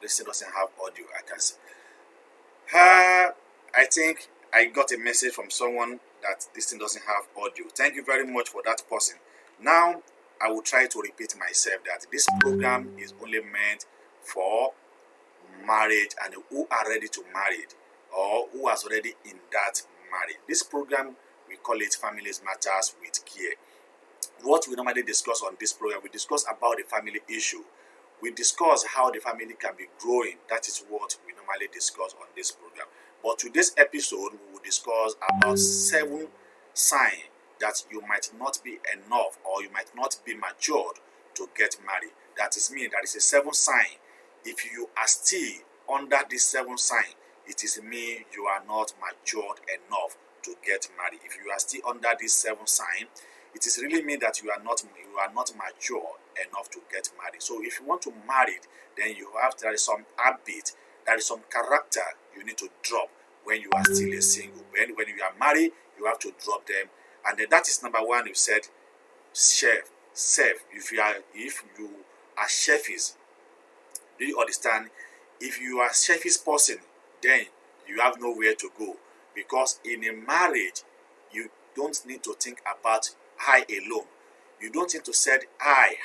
This thing doesn't have audio. I can see. I think I got a message from someone that this thing doesn't have audio. Thank you very much for that person. Now, I will try to repeat myself that this program is only meant for marriage and who are ready to marry or who has already in that marriage. This program, we call it Families Matters with Care. What we normally discuss on this program, we discuss about the family issue. We discuss how the family can be growing. That is what we normally discuss on this program. But today's episode, we will discuss about 7 signs that you might not be enough or you might not be matured to get married. That is mean that is a 7 sign. If you are still under this 7 sign, it is mean you are not matured enough to get married. If you are still under this 7 sign, it is really mean that you are not mature enough to get married. So if you want to marry, then there is some habit, there is some character you need to drop when you are still a single. When you are married, you have to drop them. And then that is number 1. You said self. If you are selfish, do you understand? If you are selfish person, then you have nowhere to go. Because in a marriage, you don't need to think about I alone. You don't need to say I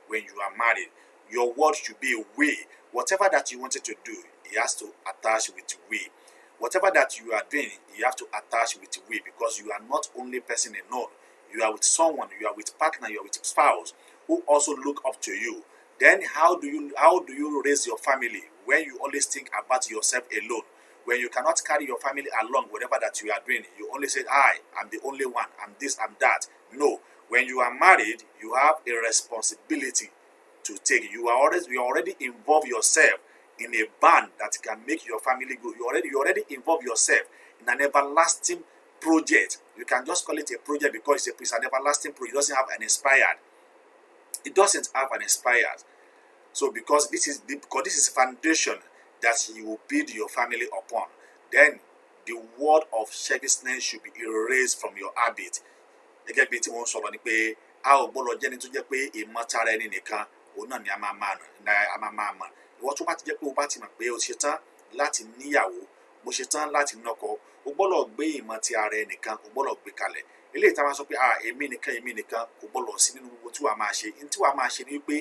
when you are married. Your word should be we. Whatever that you wanted to do, it has to attach with we. Whatever that you are doing, you have to attach with we, because you are not only person alone. You are with someone, you are with partner, you are with spouse who also look up to you. Then how do you raise your family when you always think about yourself alone? When you cannot carry your family along, whatever that you are doing, you only say, I'm the only one, I'm this, I'm that. No. When you are married, you have a responsibility to take. You already involve yourself in a band that can make your family grow. You already involve yourself in an everlasting project. You can just call it a project because it's an everlasting project. It doesn't have an expired. It doesn't have an expired. So because this is foundation that you will build your family upon, then the word of selfishness should be erased from your habit. Gẹ́gẹ́ bí tí wọ́n sọ̀rọ̀ ni pé a ò gbọ́dọ̀ jẹ́ni tó jẹ́ pé ìmọ̀tara ẹni nìkan òun náà ni a máa mọ̀. Ìwọ tó bá ti jẹ́ pé o bá ti mọ̀ pé o ṣetán láti níyàwó, mo ṣetán láti nọkọ, o gbọ́dọ̀ gbé ìmọ̀ ti ara ẹnìkan o gbọ́dọ̀ gbé kalẹ̀. Eléyìí tá a máa sọ pé èmi nìkan kò gbọ́dọ̀ sí nínú gbogbo tí wàá máa ṣe. Ní tí wàá máa ṣe ni wípé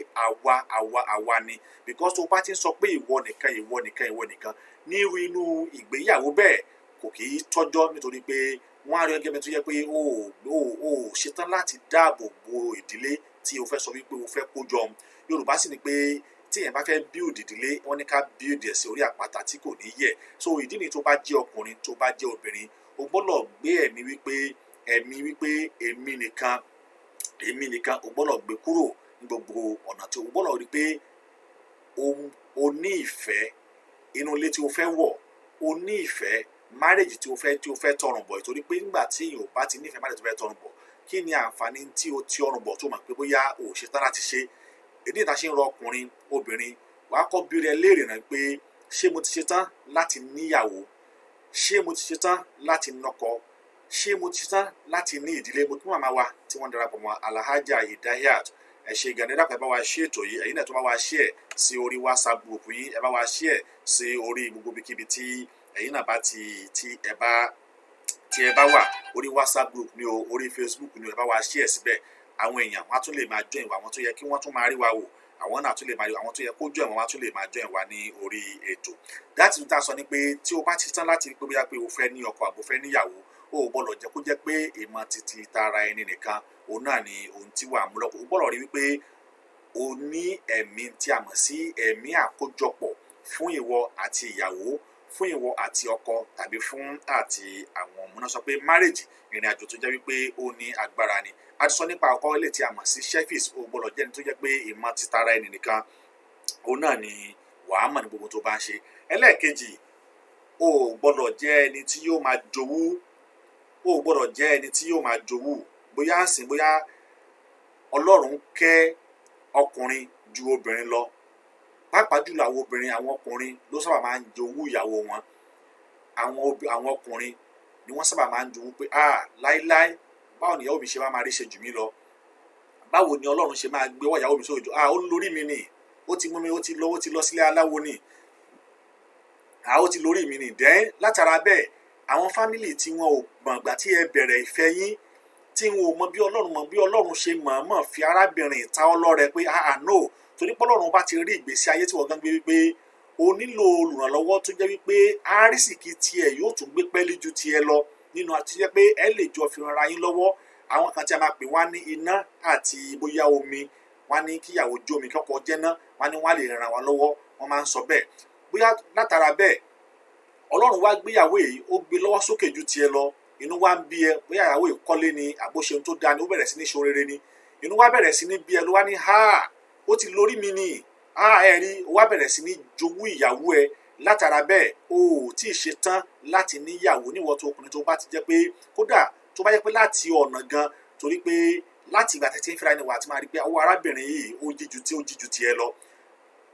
àwa ni, because tó bá ti ń sọ pé ìwọ nìkan ní irú inú ìgbéyàwó bẹ́ẹ̀ kò kì í tọ́jọ́, nítorí pé wọ́n á rí ẹgẹ́ mi tó yẹ pé o ṣetán láti dáàbò bo ìdílé tí o fẹ́ sọ wípé o fẹ́ kó jọ. Yorùbá sì ni pé tí èèyàn bá fẹ́ build ìdílé wọ́n ní ká build ẹ̀ sí orí àpáta tí kò ní yẹ̀. So ìdí ni tó bá jẹ́ ọkùnrin tó bá jẹ́ obìnrin o gbọ́dọ̀ gbé ẹ̀mí wípé èmi nìkan o gbọ́dọ̀ gbé kúrò ní gbogbo ọ̀nà tí o gbọ́dọ̀ rí pé o ní ìfẹ́ inú ilé tí o fẹ́ wọ̀, o ní ìfẹ́ marriage tí o fẹ́ tọrùn bọ̀. Ìtorí pé nígbà tí èèyàn ò bá ti nífẹ̀ẹ́ marriage tó fẹ́ tọrùn bọ̀, kí ni àǹfààní tí o ti ọrùn bọ̀ tó mọ̀ pé bóyá o ṣe tán láti ṣe. Èdè ìta ṣe ń rọ ọkùnrin obìnrin wàá kọ́ bí rẹ léèrè náà pé ṣé mo ti ṣe tán láti níyàwó, ṣé mo ti ṣe tán láti nọkọ, ṣé mo ti ṣe tán láti ní ìdílé. Mo tún màmá wa tí wọ́n darapọ̀ mọ́ Alhaja Hidayat, ẹ ṣé gan-an, ẹ dákun ẹ bá wa share ètò yìí, ẹ̀yin náà tó bá wa share sí orí WhatsApp group yìí, ẹ bá wa share sí orí gbogbo ibikíbi tí ẹ̀yin náà bá tí ẹ bá wà, orí WhatsApp group ni o, orí Facebook ni o, ẹ bá wa share síbẹ̀. Àwọn èèyàn wọn á tún lè máa join wa, àwọn tó yẹ kí wọ́n tún máa rí wa wò, àwọn náà tún lè máa rí wa, àwọn tó yẹ kó join wọn á tún lè máa join wa ní orí ètò. Láti tún tá a sọ ni pé tí o bá ti tán láti rí pé bóyá pé o fẹ́ ní ọkọ àbò fẹ́ níyàwó, o ò gbọ́dọ̀ jẹ́ kó jẹ́ pé ìmọ̀ títí tara ẹni nìkan òun náà ni ohun tí wàá mú lọ́kọ̀. O gbọ́dọ̀ rí wípé o ní ẹ̀mí tí a mọ̀ sí ẹ̀mí àkójọpọ̀ fún ìwọ àti ìyàwó, fún ìwọ àti ọkọ tàbí fún àti àwọn ọmọ. Náà sọ pé marriage ìrìn àjò tó jẹ́ wípé ó ní agbára ni. A ti sọ nípa ọkọ ilé tí a mọ̀ sí sheffies, o gbọ́dọ̀ jẹ́ ẹni tó jẹ́ pé ìmọ̀ ti tara ẹni nìkan òun náà ni wàá mọ̀ ní gbogbo tó bá ń ṣe. Ẹlẹ́ẹ̀kejì, o gbọ́dọ̀ jẹ́ ẹni tí yóò máa jowú, bóyá Ọlọ́run kẹ́ ọkùnrin ju obìnrin lọ. Pàápàá jùlọ àwọn ọkùnrin ló sábà máa ń jowú ìyàwó wọn. Àwọn ọkùnrin ni wọ́n sábà máa ń jowú pé láíláí báwo ni ìyàwó mi ṣe máa rí ṣe jù mí lọ, báwo ni Ọlọ́run ṣe máa gbé ọwọ́ ìyàwó mi sójú, ó lórí mi ni, ó ti mú mi, ó ti lọ sílé aláwo ni, ó ti lórí mi ni. Then látara bẹ́ẹ̀ àwọn fámìlì tí wọn ò gbọ̀ngbà tí ẹ bẹ̀rẹ̀ ìfẹ́ yín, tí wọn ò mọ bí Ọlọ́run ṣe mọ̀ọ́mọ̀ fi arábìnrin ta ọlọ́rẹ pé no, torí pé Ọlọ́run bá ti rí ìgbésí ayé tí wọ́n gan gbé wípé o nílò olùrànlọ́wọ́ tó jẹ́ wípé àrísìkí tiẹ̀ yóò tún gbé pẹ́lí ju tiẹ̀ lọ, nínú àti jẹ́ pé ẹ lè jọ fi ranra yín lọ́wọ́. Àwọn kan tí a máa pè wá ní iná àti bóyá omi, wá ní kíyàwó jó omi kọ́kọ́ jẹ́ná, wá ní wọ́n á lè ràn wá lọ́wọ́, wọ́n máa ń sọ bẹ́ẹ̀. Bóyá látara bẹ́ẹ̀ Ọlọ́run wá gbéyàwó yìí ó gbé lọ́wọ́ sókè ju tiẹ̀ lọ, inú wa ń bí ẹ, bóyá ìyàwó ìkọ́lé ni àbóṣe tó dáa ni, ó bẹ̀rẹ̀ sí ní ṣorere ni, inú wa bẹ̀rẹ̀ sí ní bí ẹ ló wá ní ó ti lórí mi ni, ẹ̀rí ó wá bẹ̀rẹ̀ sí ní jowú ìyàwó ẹ. Látara bẹ́ẹ̀ o ò tí ì ṣe tán láti níyàwó níwọ̀n tó ọkùnrin tó bá ti jẹ́ pé kódà tó bá jẹ́ pé láti ọ̀nà gan, torí pé láti ìgbà tẹ́tí ń fẹ́ra ẹni wà á ti máa rí pé ọwọ́ arábìnrin yìí ó jíjú tiẹ̀ lọ.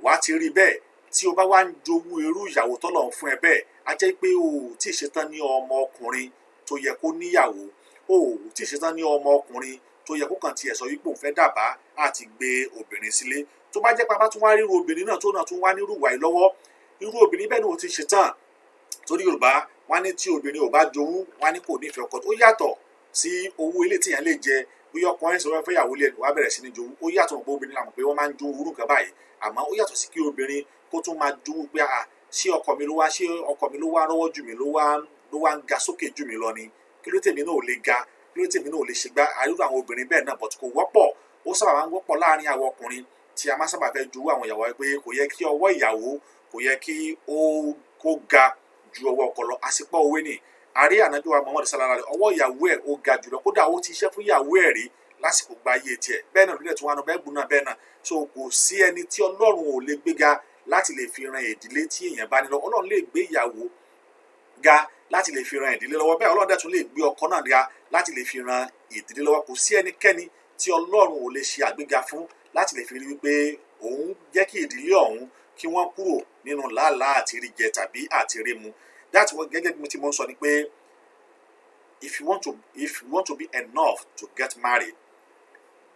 Wà á ti rí bẹ́ẹ̀ tí o bá wá ń jowú irú ìyàwó tọ́lọ́run fún ẹ bẹ́ẹ̀, á jẹ́ pé o ò tí ì ṣe tán ní ọmọ ọkùnrin tó yẹ kó níyàwó, o ò tí ì ṣe tán ní ọmọ ọkùnrin tó yẹ kó kàn tiẹ̀ sọ wípé òun fẹ́ dàbá àti gbé obìnrin sílé. Tó bá jẹ́ pé a bá tún wá ríru obìnrin náà tó náà tún wá nírú ìwà yìí lọ́wọ́, irú obìnrin bẹ́ẹ̀ ni o ti ṣe tán. Torí Yorùbá wọ́n ní tí obìnrin ò bá jowú wọ́n ní kò nífẹ̀ẹ́ ọkọ. Ó yàtọ̀ sí owó ilé tí èèyàn lè jẹ, bóyá ọkùnrin sọ fẹ́ yàwó lé ẹnu wá bẹ̀rẹ̀ sí ní jowú. Ó yàtọ̀ mọ̀ pé obìnrin làmọ̀ pé wọ́n máa ń jowú irú nǹkan báyìí, àmọ́ ó yàtọ̀ sí kí obìnrin kó tún máa jowú pé ṣé ọkọ mi ló wá rọ́wọ́ jù mí, ló wá ń ga sókè jù mí lọ ni, kí ló tèmi náà ò lè ga, kí ló tèmi náà ò lè ṣe gbá. Àrírò àwọn obìnrin bẹ́ẹ̀ náà, but kò wọ́pọ̀. Ó sábà máa ń wọ́pọ̀ láàárín àwọn ọkùnrin tí a máa sábà fẹ́ jowú àwọn ìyàwó pé kò yẹ kí ọwọ́ ìyàwó kò yẹ kí ó ga ju ọwọ́ ọkọ lọ. Àsìpọ̀ òwe ni àrí ànájọ́ wa Muhammad sallallahu alaihi ọwọ́ ìyàwó ẹ̀ ó ga jùlọ, kódà ó ti ṣiṣẹ́ fún ìyàwó ẹ̀ rí lásìkò gba ayé tiẹ̀. Bẹ́ẹ̀ náà lórí ẹ̀ tí wọ́n á nọ bẹ́ẹ̀ gbóná bẹ́ẹ̀ náà. So kò sí ẹni tí Ọlọ́run ò lè gbéga láti lè fi ran ìdílé tí èèyàn bá ní lọ. Ọlọ́run lè gbé ìyàwó ga láti lè fi ran ìdílé lọ́wọ́, bẹ́ẹ̀ Ọlọ́run dẹ̀ tún lè gbé ọkọ náà ga láti lè fi ran ìdílé lọ́wọ́. Kò sí ẹnikẹ́ni tí Ọlọ́run ò lè ṣe àgbéga fún láti lè fi rí wípé òun jẹ́ kí ìdílé ọ̀hún kí wọ́n kúrò nínú làálàá àti rí jẹ tàbí àti rí mu. That's what gẹ́gẹ́ bí tí mo ń sọ ni pé if you want to be enough to get married,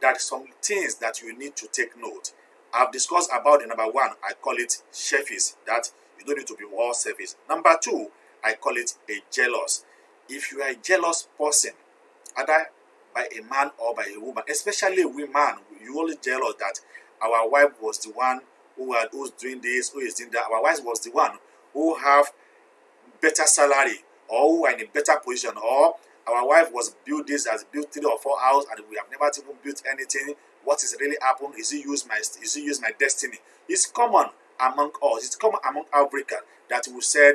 there are some things that you need to take note. I've discussed about the number one, I call it selfish, that you don't need to be all selfish. Number two, I call it a jealous. If you are a jealous person, either by a man or by a woman, especially a woman, you always jealous that our wife was the one who's doing this, who is doing that. Our wife was the one who have better salary, or who are in a better position, or our wife was built this, has built 3 or 4 houses, and we have never even built anything. What is really happened? Is he use my destiny? It's common among us. It's common among Africa that we said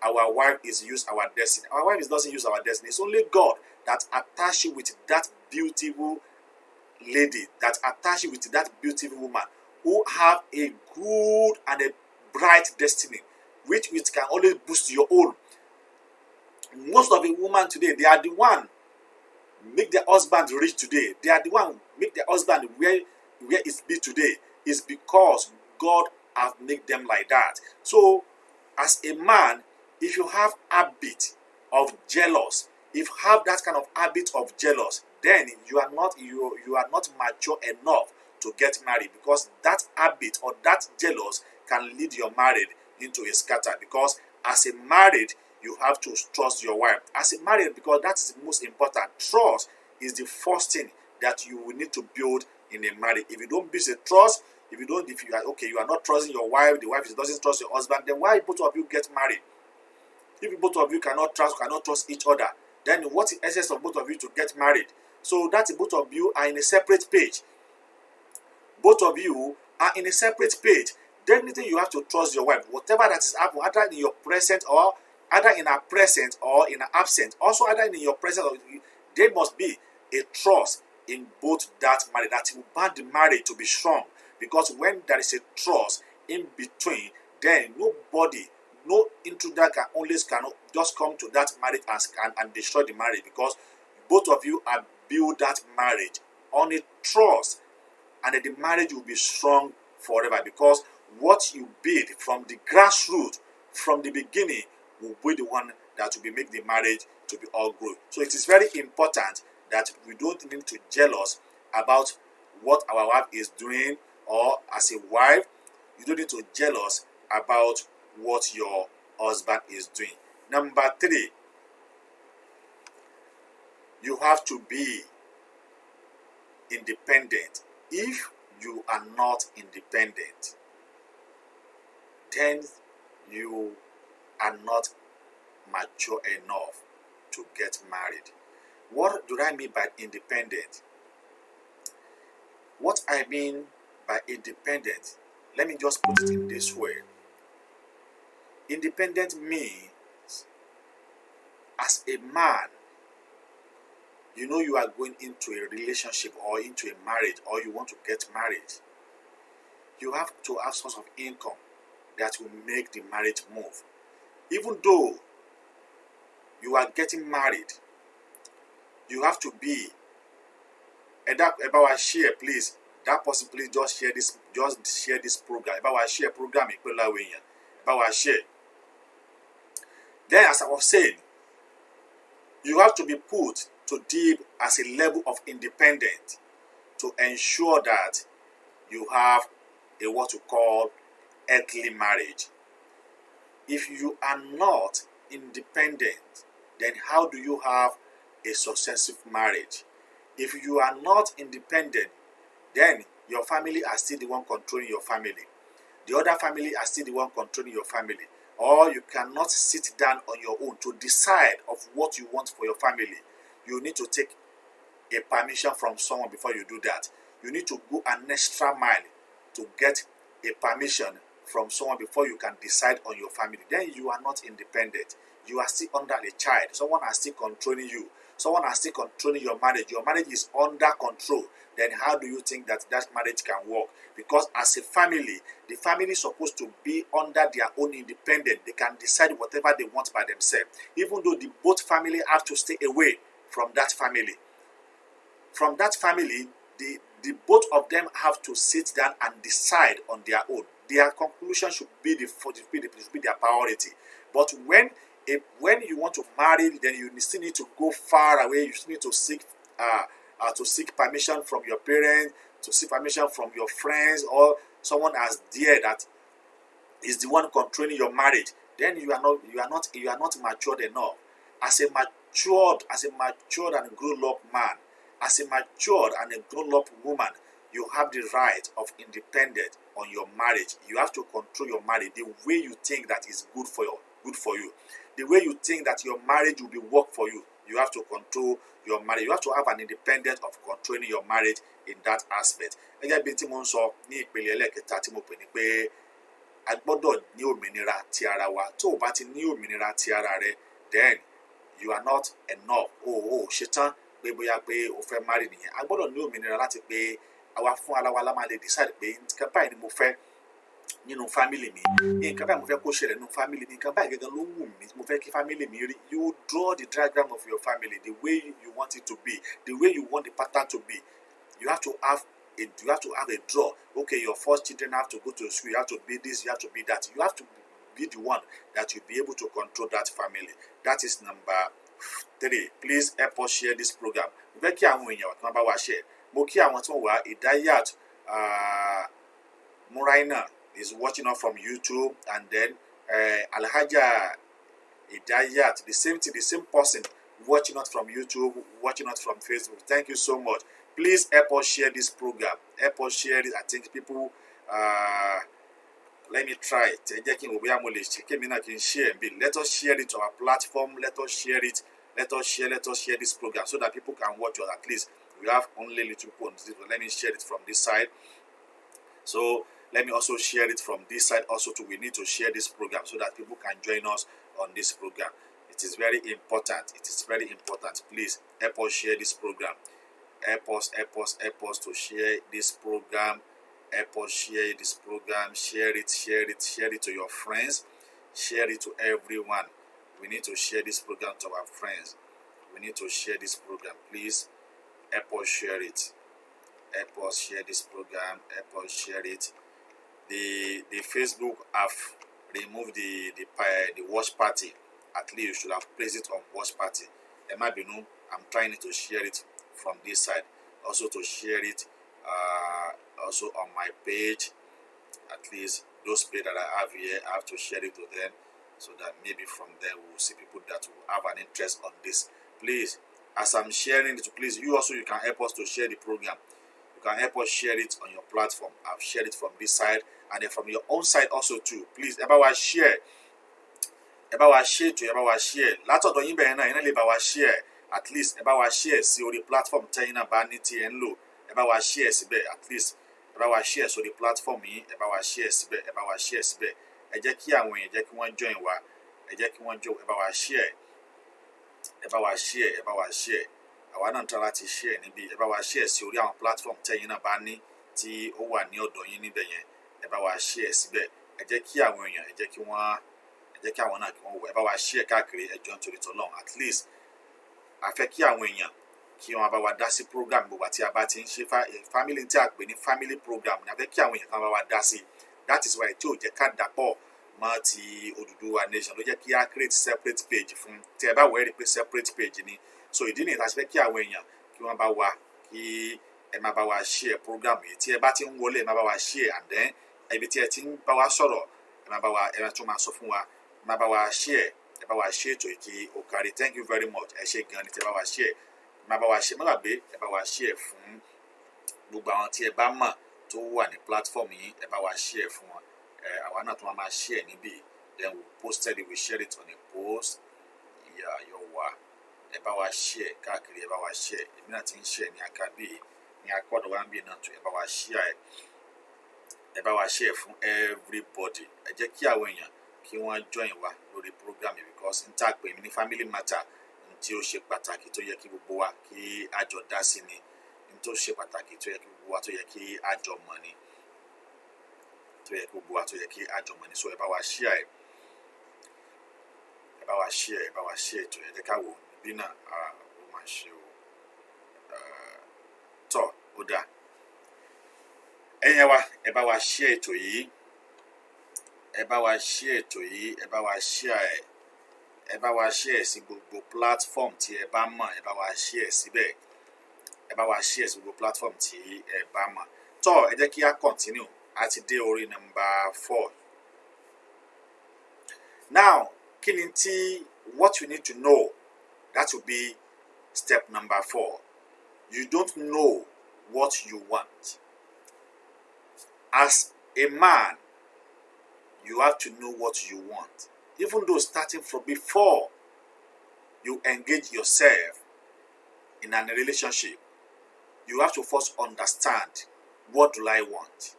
our wife is use our destiny. Our wife doesn't use our destiny. It's only God that attach you with that beautiful lady, that attach you with that beautiful woman who have a good and a bright destiny, which can always boost your own. Most of the women today, they are the one make their husband rich today. They are the one make their husband where it be today. Is because God have made them like that. So, as a man, if you have habit of jealous, if you have that kind of habit of jealous, then you are not mature enough to get married, because that habit or that jealous can lead your marriage into a scatter. Because as a married, you have to trust your wife. As a married, because that is the most important. Trust is the first thing that you will need to build in a marriage. If you don't build a trust, if you are not trusting your wife, the wife doesn't trust your husband, then why both of you get married? If both of you cannot trust each other, then what's the essence of both of you to get married? So that both of you are in a separate page. Both of you are in a separate page. Definitely you have to trust your wife. Whatever that is happening, either in your present or either in her presence or in her absence, also either in your presence or there must be a trust in both that marriage, that will bind the marriage to be strong. Because when there is a trust in between, then nobody, no intruder can just come to that marriage and destroy the marriage, because both of you have built that marriage on a trust, and then the marriage will be strong forever, because what you build from the grassroots, from the beginning, will be the one that will make the marriage to be all good. So it is very important that we don't need to jealous about what our wife is doing, or as a wife, you don't need to jealous about what your husband is doing. Number 3, you have to be independent. If you are not independent, then you are not mature enough to get married. What do I mean by independent? What I mean by independent, let me just put it in this way. Independent means, as a man, you are going into a relationship or into a marriage, or you want to get married. You have to have source of income that will make the marriage move. Even though you are getting married, you have to be about our share, please. That person, please just share this program. About our share program, about our share. Then, as I was saying, you have to be put to deep as a level of independence to ensure that you have a what you call earthly marriage. If you are not independent, then how do you have a successful marriage? If you are not independent, then your family are still the one controlling your family. The other family are still the one controlling your family. Or you cannot sit down on your own to decide of what you want for your family. You need to take a permission from someone before you do that. You need to go an extra mile to get a permission from someone before you can decide on your family. Then you are not independent. You are still under a child. Someone is still controlling you. Someone is still controlling your marriage. Your marriage is under control. Then how do you think that marriage can work? Because as a family, the family is supposed to be under their own independence. They can decide whatever they want by themselves. Even though the both family have to stay away from that family. From that family, the both of them have to sit down and decide on their own. Their conclusion should be their priority. But when you want to marry, then you still need to go far away. You still need to seek permission from your parents, to seek permission from your friends, or someone as dear that is the one controlling your marriage. then you are not matured enough. As a matured and grown up man, as a matured and a grown up woman, you have the right of independence on your marriage. You have to control your marriage the way you think that is good for you. The way you think that your marriage will be work for you. You have to control your marriage. You have to have an independence of controlling your marriage in that aspect. Gẹ́gẹ́ bí tí mo ń sọ ní ìpele ẹlẹ́kẹta tí mo pè ní pé a gbọ́dọ̀ ní òmìnira ti ara wa. Tó o bá ti ní òmìnira ti ara rẹ, then you are not enough. Ṣetán pé bóyá pé o fẹ́ marry nìyẹn. A gbọ́dọ̀ ní òmìnira láti pé àwa fún ara wa la máa lè decide pé nǹkan báyìí ni mo fẹ́ nínú family mi, nǹkan báyìí mo fẹ́ kó ṣẹlẹ̀ nínú family mi, nǹkan báyìí gẹ́gẹ́ ló wù mí, mo fẹ́ kí family mi rí. You draw the diagram of your family the way you want it to be, the way you want the pattern to be. You have to have a draw. Okay, your first children have to go to school, you have to be this, you have to be that. You have to be the one that will be able to control that family. That is number 3. Please help us share this program. Mo fẹ́ kí àwọn èèyàn kan bá wa share. Mo kí àwọn tí wọ́n wà Idayat Muraina is watching us from YouTube, and then Alhaja Idayat, the same person watching us from YouTube, watching us from Facebook. Thank you so much. Please help us share this program. Help us share it. I think people, let me try it. Share. Let us share it to our platform. Let us share it. Let us share this program so that people can watch us. At least we have only little points. Let me share it from this side. So let me also share it from this side also too. We need to share this program so that people can join us on this program. It is very important. It is very important. Please help us share this program. Help us to share this program. Help us share this program. Share it to your friends. Share it to everyone. We need to share this program to our friends. We need to share this program. Please help us share it. Help us share this program. Help us share it. The Facebook have removed the watch party. At least you should have placed it on watch party. I'm trying to share it from this side. Also to share it also on my page. At least those pages that I have here, I have to share it to them so that maybe from there we will see people that will have an interest on this. Please, as I'm sharing it, please you can help us to share the program. You can help us share it on your platform. I've shared it from this side and then from your own side also too. Please, everyone share. Everyone share to everyone share. Látọ̀dọ̀ yín bẹ́ẹ̀ náà, iná lè bá wa share. At least everyone share sí orí platform tẹ́yìn náà bá ní tí ẹ ń lò. Everyone share síbẹ̀. At least everyone share sórí platform yìí. Everyone share síbẹ̀. Everyone share síbẹ̀. Ẹ jẹ́ kí àwọn èèyàn jẹ́ kí wọ́n join wa. Ẹ jẹ́ kí wọ́n join. Everyone share. Everyone share. Everyone share. Àwa náà ń try láti share níbí. Everyone share sí orí àwọn platform tẹ́yìn náà bá ní tí ó wà ní ọ̀dọ̀ yín níbẹ̀ yẹn. Everyone share síbẹ̀. Ẹ jẹ́ kí àwọn èèyàn, ẹ jẹ́ kí àwọn náà kí wọ́n wò. Everyone share káàkiri ẹjọ́ nítorí t'Ọlọ́run. At least a fẹ́ kí àwọn èèyàn kí wọ́n bá wa dá sí program gbogbo àti a bá ti ń ṣe family tí a pè ní family program ní a fẹ́ kí àwọn èèyàn kan bá wa dá sí. That is why tí ò jẹ́ ká dàpọ̀ mọ́ ti Odùduwà nation ló jẹ́ kí a create separate page fún. Tí ẹ bá wọ̀ ẹ́ rí pé separate page ni. So ìdí nìyí láti fẹ́ kí àwọn èèyàn kí wọ́n bá wa kí ẹ máa bá wa share program yìí. Tí ẹ bá ti ń wọlé ẹ máa bá wa share, and then ibi tí ẹ ti ń bá wa sọ̀rọ̀ ẹ máa bá wa ẹ máa tún máa sọ fún wa. Ẹ máa bá wa share. Ẹ bá wa share tó ìkí òkàrí. Thank you very much. Ẹ ṣé gan ni tí ẹ bá wa share. Ẹ máa bá wa share. Má gbàgbé ẹ bá wa share fún gbogbo àwọn tí ẹ bá mọ̀ tó wà ní platform yìí. Ẹ bá wa share fún wọn. Àwa náà tún máa share níbí. Then we posted it, we share it on a post. Yóò wá. Ẹ bá wa share káàkiri. Ẹ bá wa share. Èmi náà ti ń share ní àkàbí ní akọ́dọ̀ wa ń bí náà tó. Ẹ bá wa share. Ẹ bá wa share fún everybody. Ẹ jẹ́ kí àwọn èèyàn kí wọ́n join wa lórí program yìí, because n ta pè mí ní family matter tí ó ṣe pàtàkì tó yẹ kí gbogbo wa kí a jọ dá sí ni, n tó ṣe pàtàkì tó yẹ kí gbogbo wa tó yẹ kí a jọ mọ̀ ni, tó yẹ kí gbogbo wa tó yẹ kí a jọ mọ̀ ni. So ẹ bá wa share. Ẹ bá wa share. Ẹ bá wa share tó yẹ ká wò bí náà ó máa ṣe o. Tọ́ ó dáa. Ẹ̀yin wa ẹ bá wa share ètò yìí. Ẹ bá wa share ètò yìí. Ẹ bá wa share. Ẹ bá wa share sí gbogbo platform tí ẹ bá mọ̀. Ẹ bá wa share síbẹ̀. Ẹ bá wa share sí gbogbo platform tí ẹ bá mọ̀. Tọ́ ẹ jẹ́ kí a continue. A ti dé orí number 4. Now, Kininti, what you need to know, that will be step number 4. You don't know what you want. As a man, you have to know what you want. Even though starting from before you engage yourself in a relationship, you have to first understand, what do I want?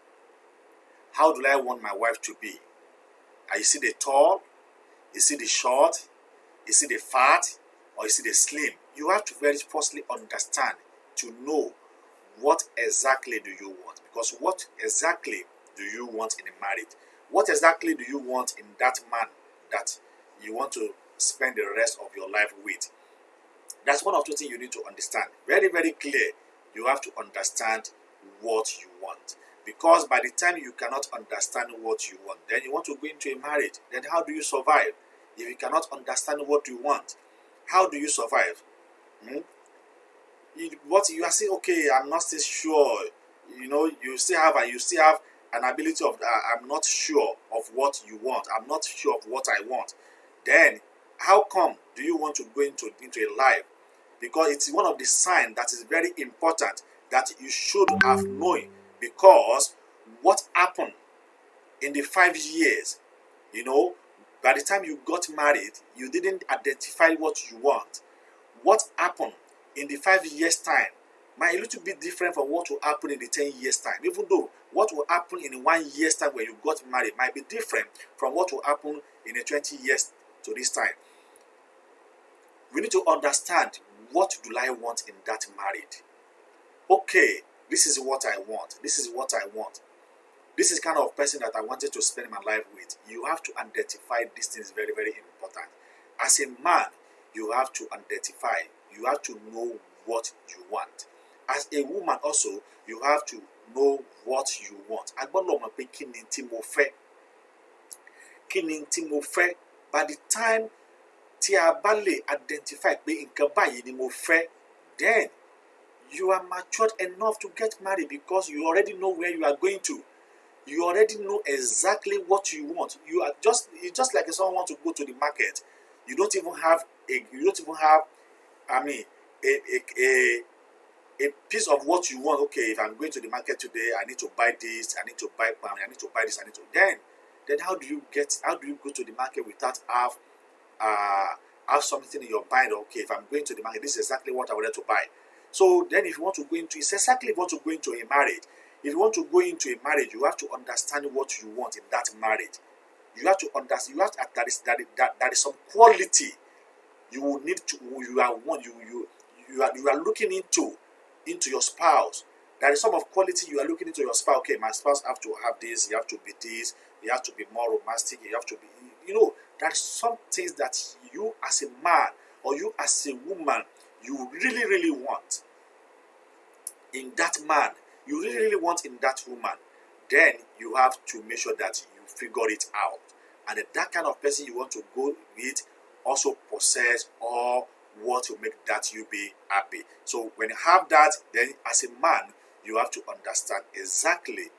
How do I want my wife to be? Is it the tall? Is it the short? Is it the fat? Or is it the slim? You have to very firstly understand to know what exactly do you want. Because what exactly do you want in a marriage? What exactly do you want in that man that you want to spend the rest of your life with? That's one of the things you need to understand. Very, very clear. You have to understand what you want. Because by the time you cannot understand what you want, then you want to go into a marriage. Then how do you survive? If you cannot understand what you want, how do you survive? What you are saying, okay, I'm not still sure. You still have an ability of I'm not sure of what you want. I'm not sure of what I want. Then how come do you want to go into a life? Because it's one of the signs that is very important that you should have known. Because what happened in the 5 years, by the time you got married, you didn't identify what you want. What happened in the 5 years' time might a little bit different from what will happen in the 10 years' time. Even though what will happen in 1 year's time when you got married might be different from what will happen in the 20 years to this time. We need to understand, what do I want in that marriage? Okay, this is what I want. This is what I want. This is kind of person that I wanted to spend my life with. You have to identify these things, very, very important. As a man, you have to identify. You have to know what you want. As a woman also, you have to know what you want. By the time Tiabale identify then you are matured enough to get married, because you already know where you are going to. You already know exactly what you want. It's just like if someone wants to go to the market. You don't even have a piece of what you want. Okay, if I'm going to the market today, I need to buy this, I need to buy palm, I need to buy this, then how do you go to the market without have something in your mind? Okay, if I'm going to the market, this is exactly what I wanted to buy. So then if you want to go into, it's exactly what to go into a marriage. If you want to go into a marriage, you have to understand what you want in that marriage. You have to understand. That is some quality you will need to. You are looking into your spouse. There is some of quality you are looking into your spouse. Okay, my spouse have to have this. You have to be this. You have to be more romantic. You have to be. There are some things that you as a man or you as a woman, you really, really want in that man. You really, really want in that woman. Then you have to make sure that you figure it out. And that kind of person you want to go with also possess all what will make that you be happy. So when you have that, then as a man, you have to understand exactly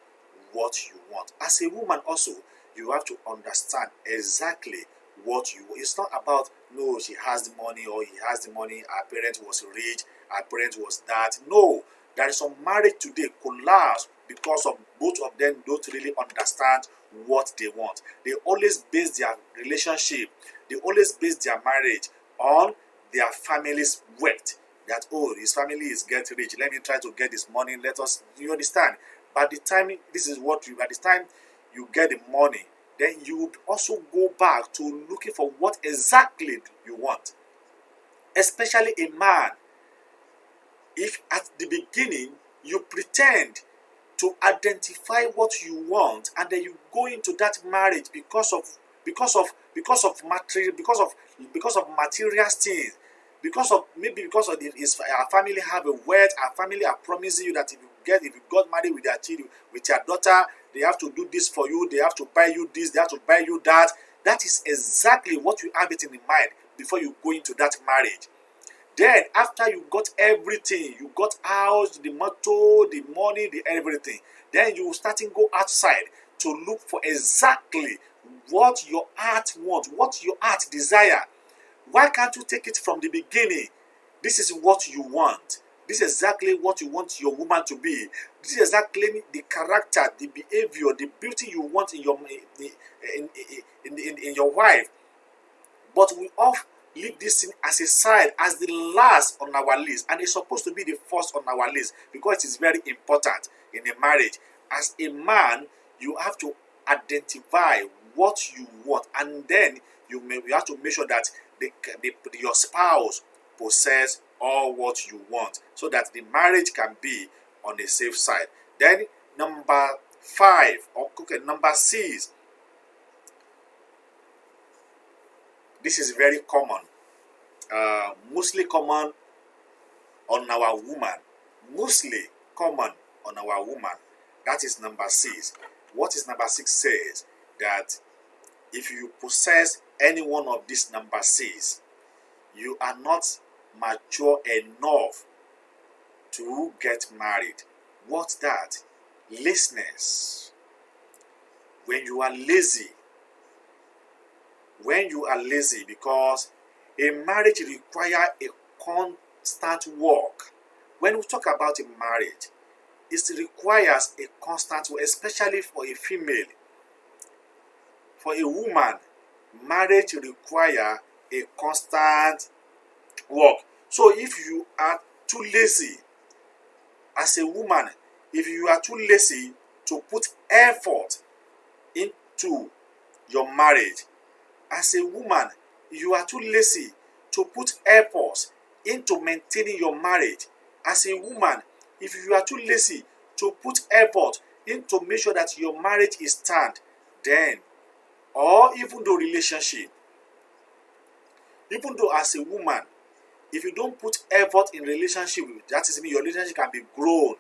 what you want. As a woman also, you have to understand exactly what you want. It's not about, no, she has the money or he has the money, our parent was rich, our parent was that. No, there is some marriage today collapse because of both of them don't really understand what they want. They always base their relationship, they always base their marriage on their family's wealth. That, oh, his family is getting rich, let me try to get this money, you understand? By the time you get the money, then you would also go back to looking for what exactly you want. Especially a man, if at the beginning you pretend to identify what you want and then you go into that marriage because of material things, because of our family have a word, our family are promising you that if you got married with your daughter, they have to do this for you, they have to buy you this, they have to buy you that. That is exactly what you have it in mind before you go into that marriage. Then after you got everything, you got house, the motor, the money, the everything, then you starting go outside to look for exactly what your heart wants, what your heart desire. Why can't you take it from the beginning? This is what you want. This is exactly what you want your woman to be. This is exactly the character, the behavior, the beauty you want in your wife. But we often leave this thing as a side, as the last on our list, and it's supposed to be the first on our list because it is very important in a marriage. As a man, you have to identify what you want, and then you have to make sure that your spouse possess all what you want, so that the marriage can be on the safe side. Then number 6. This is very common, mostly common on our woman. Mostly common on our woman. That is number 6. What is number 6 says? That if you possess any one of these number 6, you are not mature enough to get married. What's that? Laziness. When you are lazy, because a marriage requires a constant work. When we talk about a marriage, it requires a constant work, especially for a female. For a woman, marriage requires a constant work. So if you are too lazy as a woman, if you are too lazy to put effort into your marriage, as a woman, you are too lazy to put effort into maintaining your marriage. As a woman, if you are too lazy to put effort into make sure that your marriage is stand, then, or even though relationship, even though as a woman, if you don't put effort in relationship, that is mean your relationship can be grown,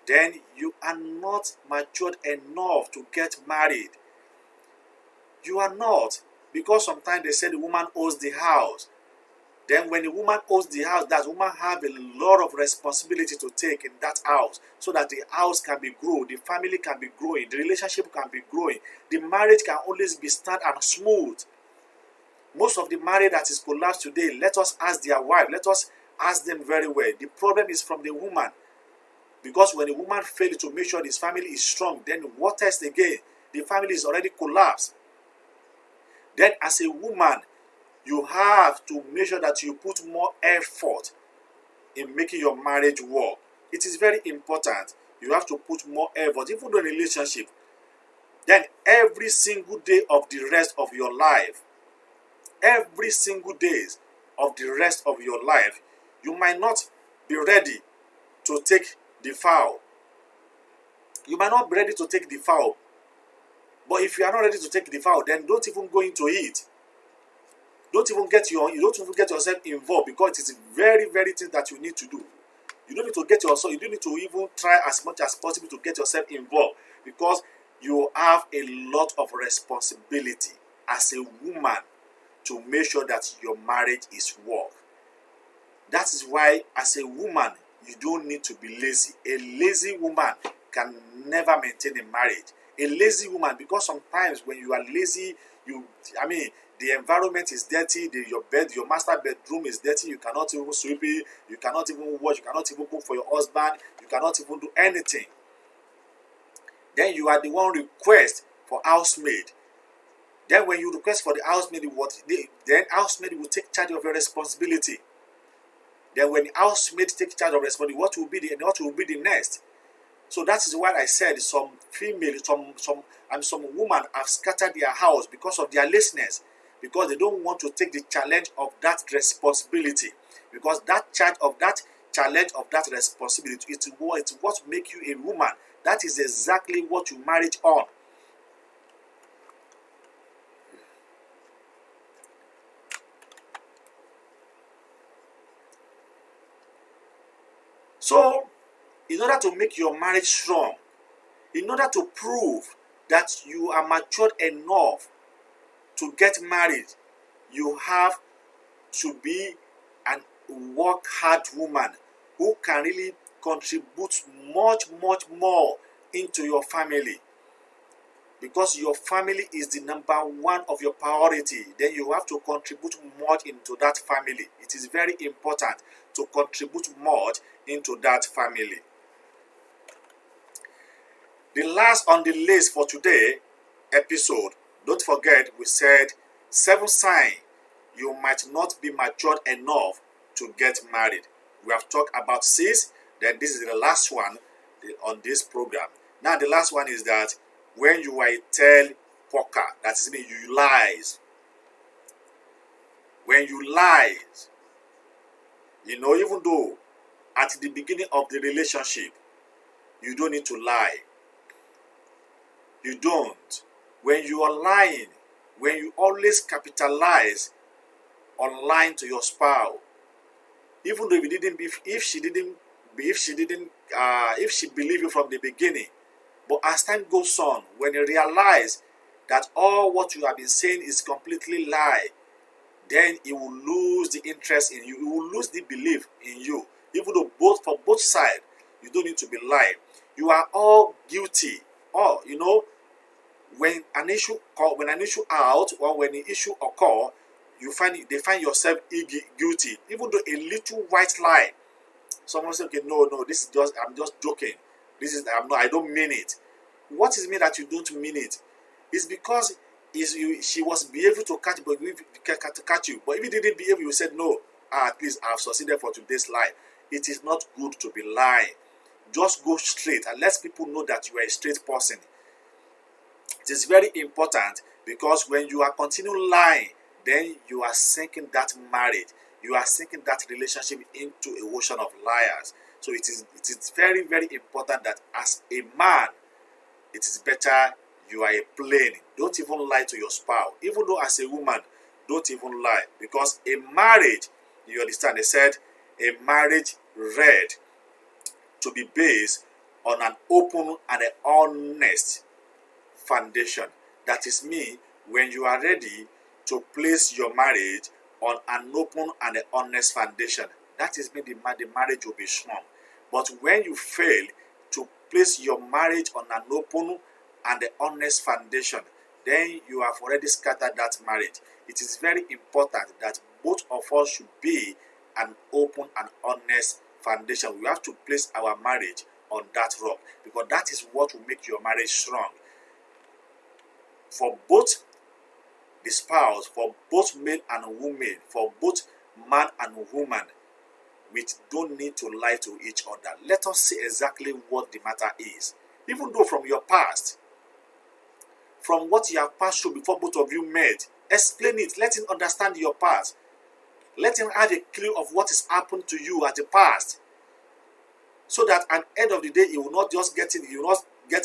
then you are not matured enough to get married. You are not. Because sometimes they say the woman owns the house. Then when the woman owns the house, that woman have a lot of responsibility to take in that house, so that the house can be grown, the family can be growing, the relationship can be growing, the marriage can always be stand and smooth. Most of the marriage that is collapsed today, let us ask their wife, let us ask them very well. The problem is from the woman. Because when the woman fails to make sure his family is strong, then what else again? The family is already collapsed. Then as a woman, you have to make sure that you put more effort in making your marriage work. It is very important. You have to put more effort, even in a relationship. Then every single day of the rest of your life, every single days of the rest of your life, you might not be ready to take the vow. You might not be ready to take the vow. But if you are not ready to take the vow, then don't even go into it. You don't even get yourself involved, because it is very, very thing that you need to do. You don't need to get yourself, you don't need to even try as much as possible to get yourself involved, because you have a lot of responsibility as a woman to make sure that your marriage is work. That is why as a woman, you don't need to be lazy. A lazy woman can never maintain a marriage. A lazy woman, because sometimes when you are lazy, the environment is dirty, your master bedroom is dirty, you cannot even sweep it, you cannot even wash, you cannot even cook for your husband, you cannot even do anything. Then you are the one request for housemaid. Then when you request for the housemaid, then housemaid will take charge of your responsibility. Then when the housemaid takes charge of responsibility, what will be the next? So that is why I said some women have scattered their house because of their laziness, because they don't want to take the challenge of that responsibility. Because that challenge of that responsibility, it's what makes you a woman. That is exactly what you married on. So, in order to make your marriage strong, in order to prove that you are matured enough to get married, you have to be an work hard woman who can really contribute much more into your family. because your family is the number one of your priority, then you have to contribute much into that family. It is very important to contribute much into that family. The last on the list for today episode, don't forget we said 7 signs you might not be matured enough to get married. We have talked about 6, then this is the last one on this program. Now the last one is that when you are a tail poker, that is mean you lies. When you lies, even though at the beginning of the relationship, you don't need to lie. You don't. When you are lying, when you always capitalize on lying to your spouse, even though if she believed you from the beginning, but as time goes on, when you realize that all what you have been saying is completely lie, then it will lose the interest in you. It will lose the belief in you. Even though for both sides, you don't need to be lying. You are all guilty. When an issue out, or when an issue occur, they find yourself guilty. Even though a little white lie, someone say, okay, no, I'm just joking. I don't mean it. What is it mean that you don't mean it? It's because she was behaving to catch you. But if you didn't behave, you said, no, at least I've succeeded for today's lie. It is not good to be lying. Just go straight and let people know that you are a straight person. It is very important, because when you are continuing lying, then you are sinking that marriage. You are sinking that relationship into a ocean of liars. So it is very, very important that as a man, it is better you are a plain. Don't even lie to your spouse. Even though as a woman, don't even lie. Because a marriage, you understand, they said, a marriage read to be based on an open and an honest foundation. That is me, when you are ready to place your marriage on an open and an honest foundation, that is me, the marriage will be strong. But when you fail to place your marriage on an open and an honest foundation, then you have already scattered that marriage. It is very important that both of us should be an open and honest foundation. We have to place our marriage on that rock, because that is what will make your marriage strong. For both the spouse, for both male and woman, for both man and woman, we don't need to lie to each other. Let us see exactly what the matter is. Even though from your past, from what you have passed through before both of you met, explain it. Let him understand your past. Let him have a clue of what has happened to you at the past, so that at the end of the day, he will not just get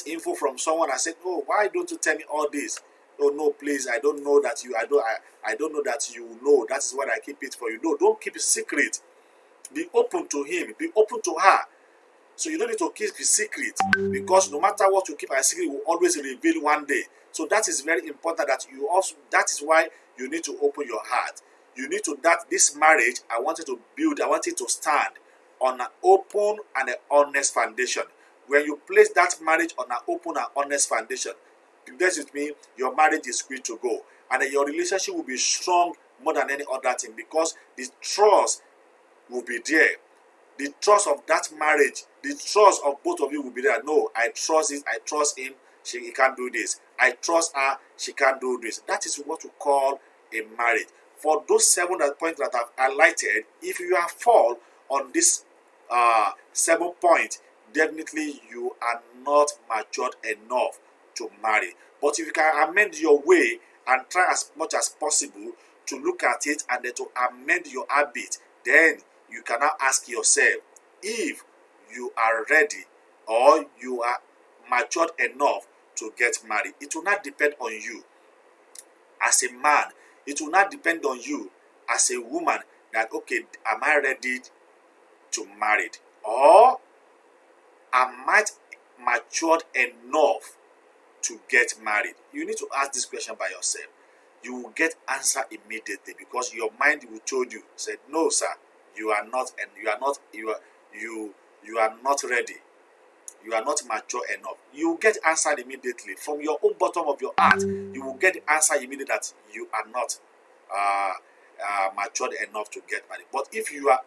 info from someone and say, oh, why don't you tell me all this? Oh no, please, I don't know that you know that you know. That is why I keep it for you. No, don't keep it secret. Be open to him, be open to her. So you don't need to keep it secret, because no matter what you keep a secret, will always reveal one day. So that is very important, that is why you need to open your heart. You need to, that this marriage, I want it to stand on an open and an honest foundation. When you place that marriage on an open and honest foundation, that's with me, your marriage is good to go. And your relationship will be strong more than any other thing, because the trust will be there. The trust of that marriage, the trust of both of you will be there. No, I trust it, I trust him, he can't do this. I trust her, she can't do this. That is what we call a marriage. For those 7 points that I've highlighted, if you are fall on this 7 points, definitely you are not matured enough to marry. But if you can amend your way and try as much as possible to look at it and then to amend your habit, then you can now ask yourself if you are ready or you are matured enough to get married. It will not depend on you as a man. It will not depend on you as a woman that, okay, am I ready to marry? Or am I matured enough to get married? You need to ask this question by yourself. You will get answer immediately, because your mind will tell you, said, no, sir, you are not, and you are not ready. you are not mature enough. You will get answered immediately from your own bottom of your heart. You will get the answer immediately that you are not matured enough to get married. But if you are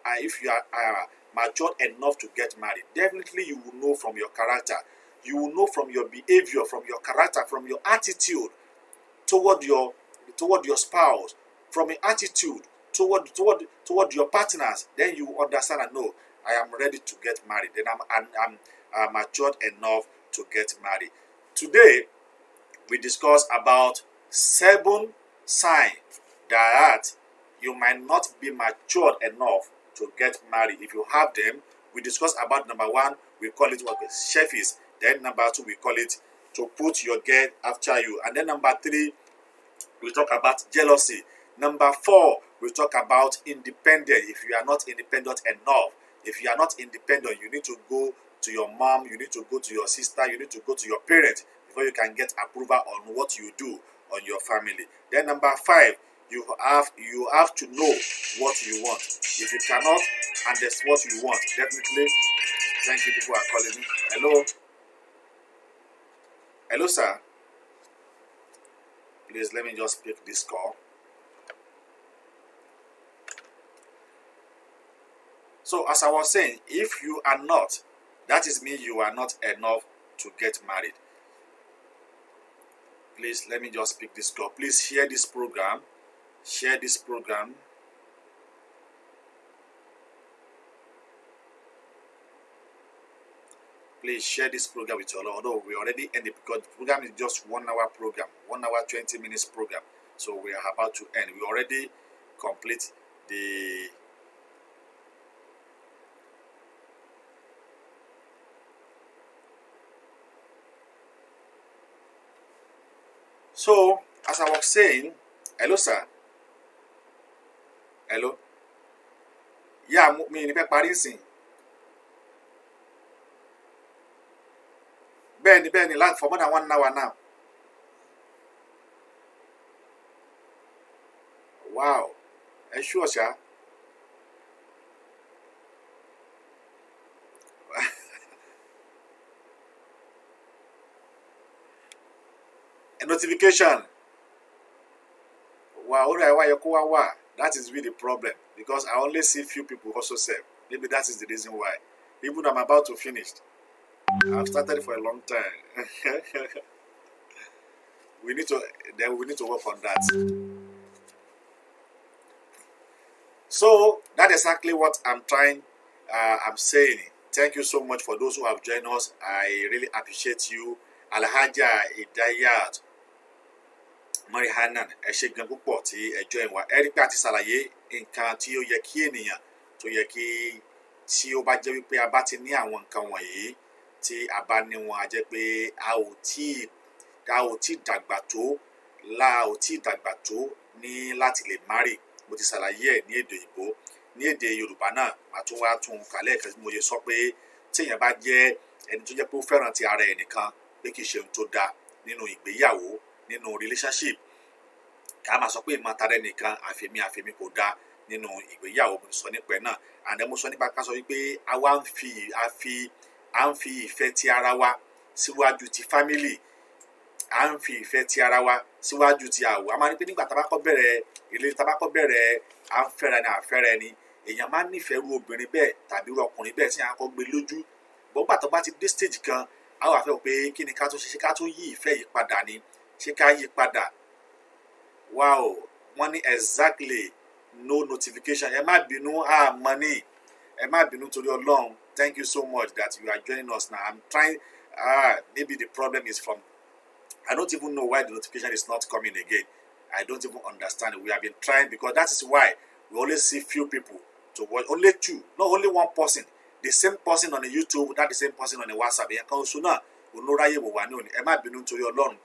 matured enough to get married, definitely you will know from your character, you will know from your behavior, from your character, from your attitude toward your spouse, from your attitude toward your partners. Then you understand and know, I am ready to get married. Then I'm matured enough to get married. Today we discuss about 7 signs that you might not be matured enough to get married. If you have them, we discuss about number 1, we call it chefis. Then number 2, we call it to put your girl after you. And then number 3, we talk about jealousy. Number 4, we talk about independence. If you are not independent enough, if you are not independent, you need to go to your mom, you need to go to your sister, you need to go to your parents before you can get approval on what you do on your family. Then number 5, you have to know what you want. If you cannot understand what you want, definitely. Thank you, people are calling me. Hello. Hello, sir. Please let me just pick this call. So as I was saying, if you are not, that is mean you are not enough to get married. Please let me just pick this call. Please share this program. Share this program. Please share this program with your Lord. Although we already ended, because the program is just 1 hour program, 1 hour 20 minutes program. So we are about to end. We already complete the So as I was saying, hello sir. Hello. Yeah, me ni fẹ́ parí nsìn. Bẹ́ẹ̀ni, like for more than 1 hour now. Wow. Ẹ sure sha? A notification. Wow, that is really the problem, because I only see few people also serve. Maybe that is the reason why. Even though I'm about to finish, I've started for a long time. we need to work on that. So that's exactly what I'm saying. Thank you so much for those who have joined us. I really appreciate you. Alhaja Idayat Marihanan, ẹ ṣé gan púpọ̀ tí ẹ join wa. Ẹ rí pé a ti ṣàlàyé nǹkan tí ó yẹ kí ènìyàn tó yẹ kí tí ó bá jẹ́ wípé a bá ti ní àwọn nǹkan wọ̀nyí, tí a bá ní wọn, a jẹ́ pé a ò tí dàgbà tó ní láti lè marry. Mo ti ṣàlàyé ẹ̀ ní èdè Ìgbò, ní èdè Yorùbá náà màá tún wá tún kálẹ̀ kan tí mo ṣe sọ pé tí èèyàn bá jẹ́ ẹni tó jẹ́ pé ó fẹ́ràn ti ara ẹ̀ nìkan, pé kì í ṣe ohun tó dáa nínú ìgbéyàwó, nínú relationship. Ká máa sọ pé ìmọ̀ tara ẹnìkan àfẹ́mí kò dáa nínú ìgbéyàwó. Mo sọ nípa ẹ̀ náà, and mo sọ nípa ká sọ wípé a wá ń fi ìfẹ́ ti ara wa síwájú ti family. À ń fi ìfẹ́ ti ara wa síwájú ti àwọ̀. A máa ní pé nígbà tá bá kọ́ bẹ̀rẹ̀ à ń fẹ́ra ni àfẹ́ra ẹni, èèyàn máa ń nífẹ̀ẹ́ irú obìnrin bẹ́ẹ̀ tàbí irú ọkùnrin bẹ́ẹ̀ tí a kọ́ gbé lójú. Bọ́gbà tó bá ti dé stage kan, a wà fẹ́ pé kí ni ká tó ṣe, ká tó yí ìfẹ́ yìí padà ni, ṣé ká yí padà. Wow, wọ́n ní exactly no notification. Ẹ má bínú, money. Ẹ má bínú torí Ọlọ́run. Thank you so much that you are joining us now. I'm trying, maybe the problem is from, I don't even know why the notification is not coming again. I don't even understand it. We have been trying, because that is why we only see few people to watch. Only 2, not only 1 person. The same person on the YouTube, not the same person on the WhatsApp. Èèyàn kan oṣù náà olóráyè wò wá ní òní. Ẹ má bínú torí Ọlọ́run.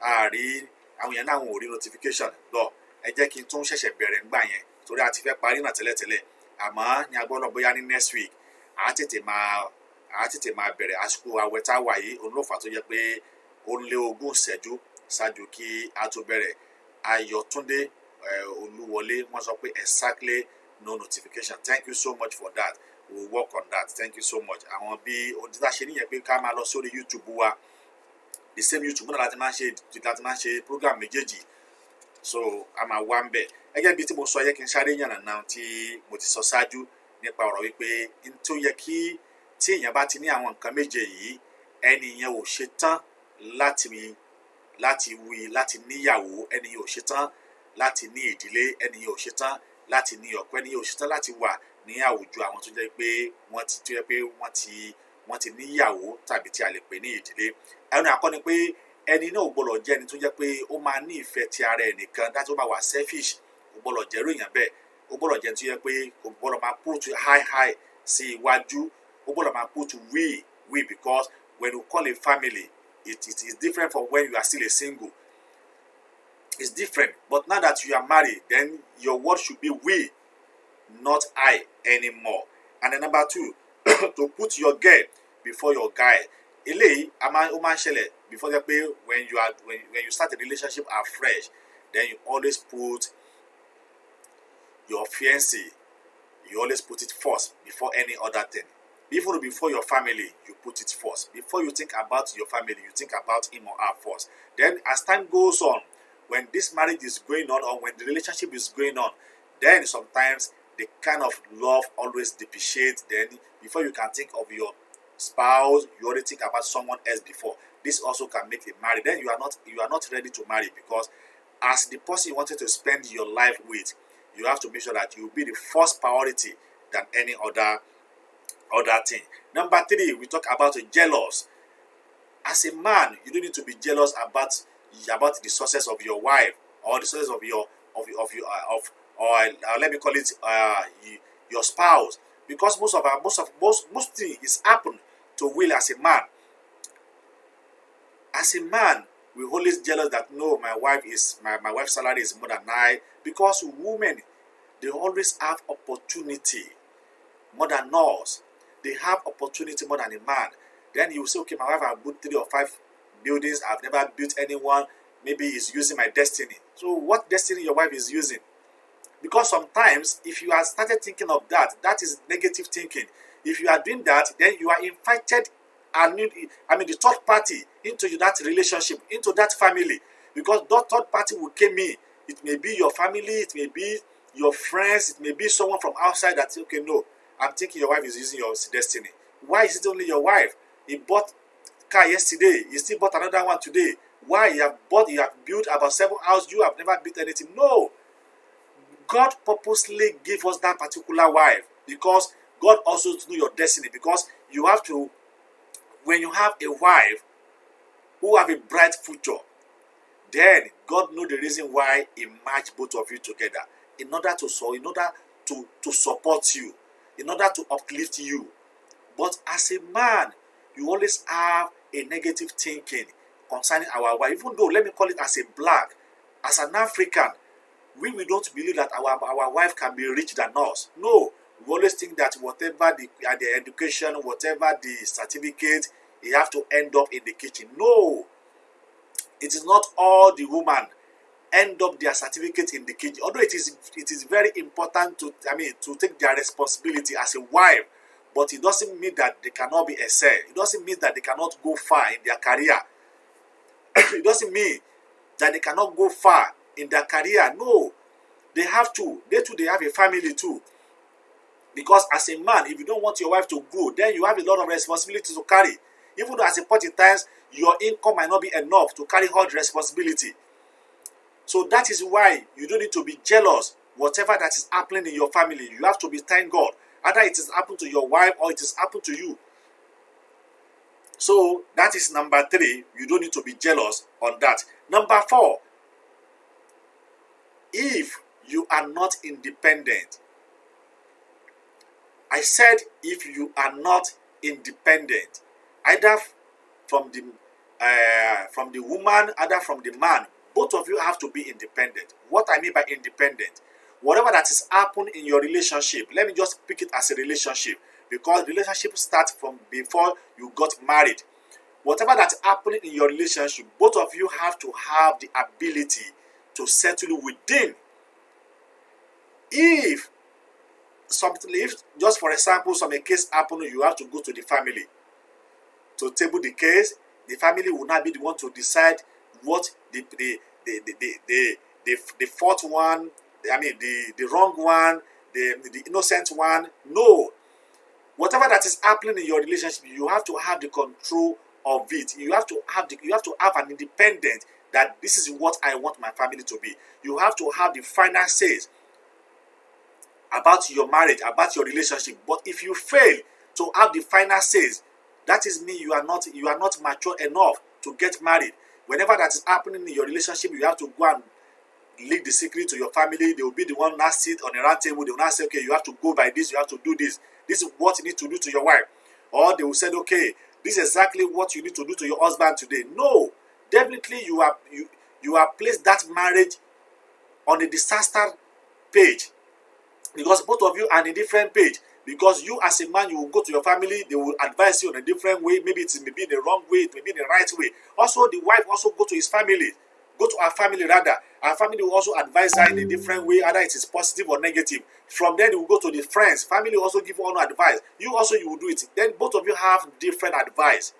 Àrí àwọn èèyàn náà wọn ò rí notification lọ. Ẹ jẹ́ kí n tún ṣẹ̀ṣẹ̀ bẹ̀rẹ̀ ńgbà yẹn torí a ti fẹ́ parí náà tẹ́lẹ̀tẹ́lẹ̀. Àmọ́ ní agbọ́dọ̀ bóyá ní next week a tètè máa bẹ̀rẹ̀ àsìkò àwẹ̀ tá a wà yìí. Òun ló fà tó jẹ́ pé ó lé 20 ìṣẹ́jú ṣáájú kí a tó bẹ̀rẹ̀. Ayọ̀túndé Olúwọlé wọ́n sọ pé exactly no notification. Thank you so much for that. we will work on that. Thank you so much. Àwọn bí òdìdá ṣe níyẹn pé ká máa lọ sórí YouTube wa, the same YouTube náà láti máa ṣe program méjèèjì, so a máa wá ń bẹ̀. Gẹ́gẹ́ bí tí mo sọ, yẹ kí n sáré yànnàná tí mo ti sọ ṣáájú nípa ọ̀rọ̀ wípé n tó yẹ kí tí èèyàn bá ti ní àwọn nǹkan méje yìí, ẹni yẹn ò ṣe tán láti níyàwó, ẹni yẹn ò ṣe tán láti ní ìdílé, ẹni yẹn ò ṣe tán láti ní ọkọ, ẹni yẹn ò ṣe tán láti wà ní àwùjọ àwọn tó jẹ́ pé wọ́n ti níyàwó tàbí tí a lè pè ní ìdílé. Ẹni àkọ́ni pé ẹni náà ò gbọ́dọ̀ jẹ́ ẹni tó jẹ́ pé ó máa ní ìfẹ́ ti ara ẹ̀ nìkan, dájú ó máa wà selfish, ò gbọ́dọ̀ jẹ́rú èèyàn bẹ́ẹ̀. Ó gbọ́dọ̀ jẹ́ ẹni tó jẹ́ pé kò gbọ́dọ̀ máa put high sí iwájú, ó gbọ́dọ̀ máa put we, because when you call a family, it is different from when you are still a single. It's different. But now that you are married, then your word should be we, not I anymore. And then number 2, to put your girl before your guy. Eléyìí ó máa ń ṣẹlẹ̀ before that pé when you start a relationship afresh, then you always put your fiancé, you always put it first before any other thing. Even before your family, you put it first. Before you think about your family, you think about him or her first. Then as time goes on, when this marriage is going on or when the relationship is going on, then sometimes the kind of love always depreciates. Then before you can think of your spouse, you already think about someone else before. This also can make a marriage. Then you are not ready to marry, because as the person you wanted to spend your life with, you have to make sure that you will be the first priority than any other thing. Number 3, we talk about jealous. As a man, you don't need to be jealous about the success of your wife or the success of let me call it your spouse, because most things is happen to will as a man. As a man, we always jealous that no, my wife's salary is more than I, because women, they always have opportunity more than us. They have opportunity more than a man. Then you will say, okay, my wife has built 3 or 5 buildings, I've never built anyone, maybe he's using my destiny. So what destiny your wife is using? Because sometimes if you have started thinking of that is negative thinking. If you are doing that, then you are invited the third party into that relationship, into that family, because that third party will come in. It may be your family, it may be your friends, it may be someone from outside that say, okay, no, I'm thinking your wife is using your destiny. Why is it only your wife? He bought car yesterday, he still bought another one today. Why? You have built about 7 houses, you have never built anything. No. God purposely gave us that particular wife, because God also knew your destiny. Because you have to, when you have a wife who have a bright future, then God knows the reason why He matched both of you together, in order to support you, in order to uplift you. But as a man, you always have a negative thinking concerning our wife. Even though, let me call it as a black, as an African, we don't believe that our wife can be richer than us. No, we always think that whatever the education, whatever the certificate, you have to end up in the kitchen. No, it is not all the women end up their certificate in the kitchen. Although it is very important to take their responsibility as a wife, but it doesn't mean that they cannot be excel. It doesn't mean that they cannot go far in their career. It doesn't mean that they cannot go far in their career. No, they have to. They too, they have a family too. Because as a man, if you don't want your wife to grow, then you have a lot of responsibility to carry. Even though at a point in times, your income might not be enough to carry all the responsibility. So that is why you don't need to be jealous. Whatever that is happening in your family, you have to be thank God. Either it is happened to your wife or it is happened to you. So that is number 3. You don't need to be jealous on that. Number 4. If you are not independent. I said if you are not independent, either from the woman, either from the man, both of you have to be independent. What I mean by independent, whatever that is happening in your relationship, let me just pick it as a relationship, because relationship starts from before you got married. Whatever that's happening in your relationship, both of you have to have the ability to settle within. If something, if just for example, some case happen, you have to go to the family to table the case. The family will not be the one to decide what the fourth one, I mean the wrong one, the innocent one. No. Whatever that is happening in your relationship, you have to have the control of it. You have to have an independent that this is what I want my family to be. You have to have the final says about your marriage, about your relationship. But if you fail to have the final says, that is mean you are not mature enough to get married. Whenever that is happening in your relationship, you have to go and leak the secret to your family. They will be the one that sit on a round table. They will not say, okay, you have to go by this, you have to do this. This is what you need to do to your wife. Or they will say, okay, this is exactly what you need to do to your husband today. No, definitely you are placed that marriage on a disaster page, because both of you are on a different page. Because you as a man, you will go to your family, they will advise you in a different way. Maybe it may be in the wrong way, it may be in the right way. Also, the wife also go to his family, go to our family rather. Our family will also advise her in a different way, either it is positive or negative. From there, they will go to the friends. Family will also give one advice. You will do it. Then both of you have different advice,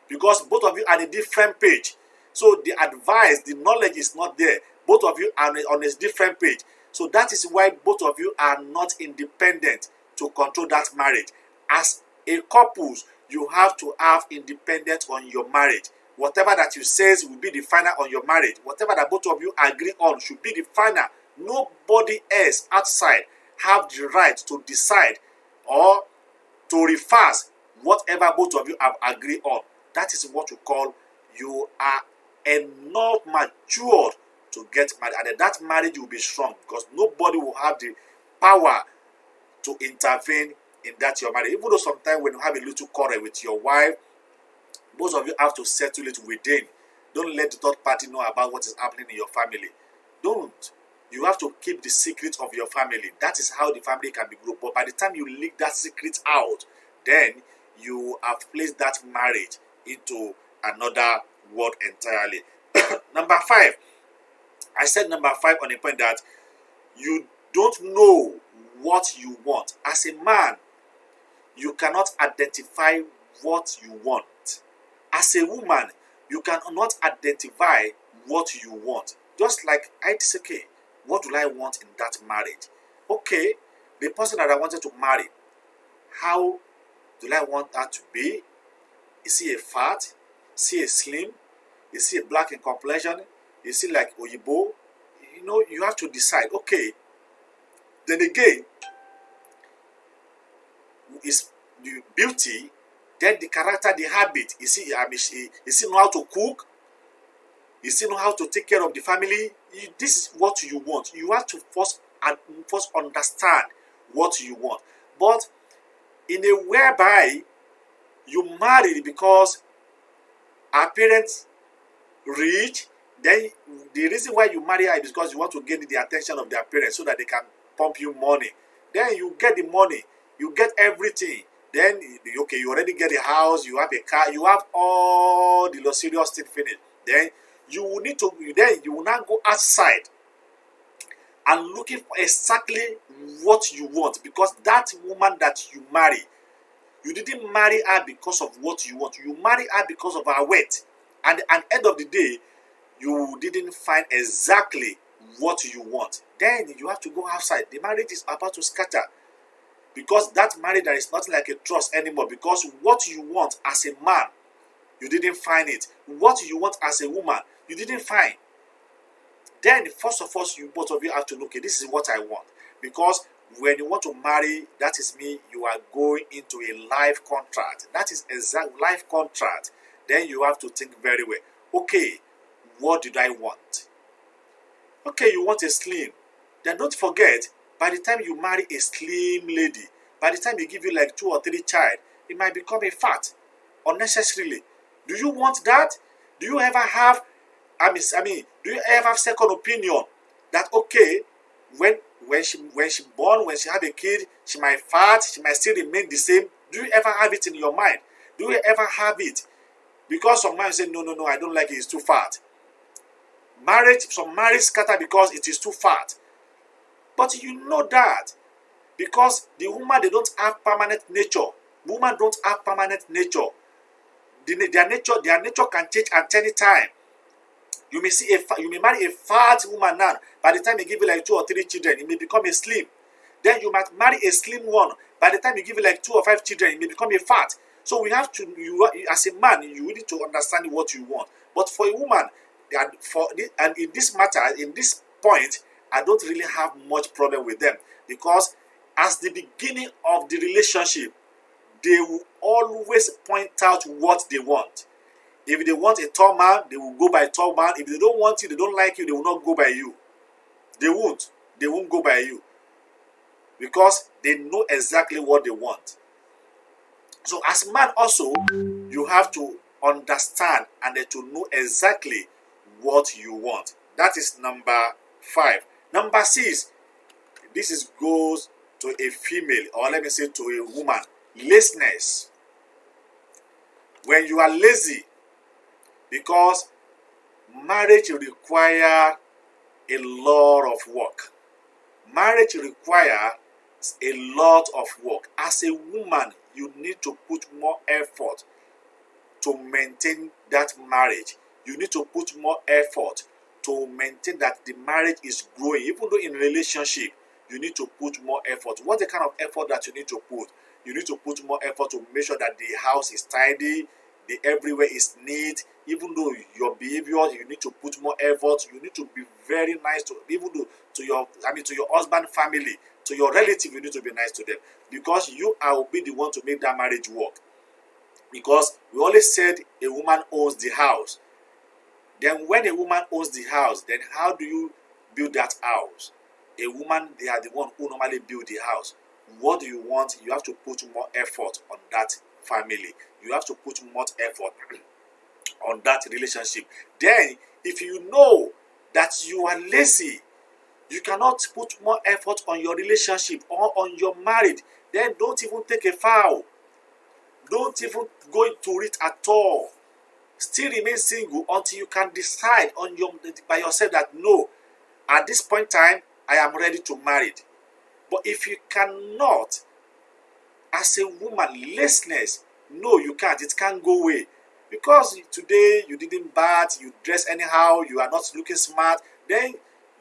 because both of you are on a different page. So the advice, the knowledge is not there. Both of you are on a different page. So that is why both of you are not independent to control that marriage. As a couple, you have to have independence on your marriage. Whatever that you says will be the final on your marriage. Whatever that both of you agree on should be the final. Nobody else outside have the right to decide or to reverse whatever both of you have agreed on. That is what you call you are enough matured to get married. And that marriage will be strong, because nobody will have the power to intervene in that your marriage. Even though sometimes when you have a little quarrel with your wife, both of you have to settle it within. Don't let the third party know about what is happening in your family. Don't. You have to keep the secret of your family. That is how the family can be grown. But by the time you leak that secret out, then you have placed that marriage into another world entirely. Number 5. I said number 5 on the point that you don't know what you want. As a man, you cannot identify what you want. As a woman, you cannot identify what you want. Just like I say, okay, what do I want in that marriage? Okay, the person that I wanted to marry, how do I want her to be? Is he a fat? Is he a slim? Is he a black in complexion? Is he like Oyibo? You have to decide. Okay, then again, is the beauty, then the character, the habit. Is he know how to cook? Is he know how to take care of the family? This is what you want. You have to first understand what you want. But in a whereby you married because our parents rich, then the reason why you marry her is because you want to gain the attention of their parents so that they can pump you money. Then you get the money, you get everything. Then, okay, you already get a house, you have a car, you have all the luxurious things finished. Then you will not go outside and looking for exactly what you want, because that woman that you marry, you didn't marry her because of what you want. You marry her because of her weight. And at the end of the day, you didn't find exactly what you want. Then you have to go outside. The marriage is about to scatter. Because that marriage, there is nothing like a trust anymore. Because what you want as a man, you didn't find it. What you want as a woman, you didn't find. Then first of all, both of you have to look, okay, this is what I want. Because when you want to marry, that is me, you are going into a life contract. That is exact life contract. Then you have to think very well. Okay, what did I want? Okay, you want a slim. Then don't forget, by the time you marry a slim lady, by the time you give you like 2 or 3 child, it might become a fat unnecessarily. Do you want that? Do you ever have, do you ever have second opinion that okay, when she born, when she have a kid, she might fat, she might still remain the same? Do you ever have it in your mind? Do you ever have it? Because some men say, no, I don't like it, it's too fat. Some marriage scatter because it is too fat. But you know that Because the woman, they don't have permanent nature. Women don't have permanent nature. Their nature can change at any time. You may marry a fat woman now. By the time you give you like 2 or 3 children, it may become a slim. Then you might marry a slim one. By the time you give you like 2 or 5 children, it may become a fat. So we have to, as a man, you need to understand what you want. But for a woman, and in this matter, in this point, I don't really have much problem with them, because as the beginning of the relationship, they will always point out what they want. If they want a tall man, they will go by a tall man. If they don't want you, they don't like you, they will not go by you. They won't. They won't go by you. Because they know exactly what they want. So as man also, you have to understand and to know exactly what you want. That is number 5. Number 6, this goes to a female, or let me say to a woman. Laziness. When you are lazy, because marriage requires a lot of work. Marriage requires a lot of work. As a woman, you need to put more effort to maintain that marriage. You need to put more effort to maintain that the marriage is growing. Even though in a relationship, you need to put more effort. What the kind of effort that you need to put? You need to put more effort to make sure that the house is tidy, the everywhere is neat. Even though your behavior, you need to put more effort. You need to be very nice to, even though to your husband family, to your relative, you need to be nice to them, because you will be the one to make that marriage work. Because we always said a woman owns the house. Then when a woman owns the house, then how do you build that house? A woman, they are the one who normally build the house. What do you want? You have to put more effort on that family. You have to put more effort on that relationship. Then, if you know that you are lazy, you cannot put more effort on your relationship or on your marriage, then don't even take a vow. Don't even go into it at all. Still remain single until you can decide by yourself that no, at this point in time, I am ready to marry. But if you cannot, as a woman, laziness, no, you can't. It can't go away. Because today you didn't bath, you dress anyhow, you are not looking smart, then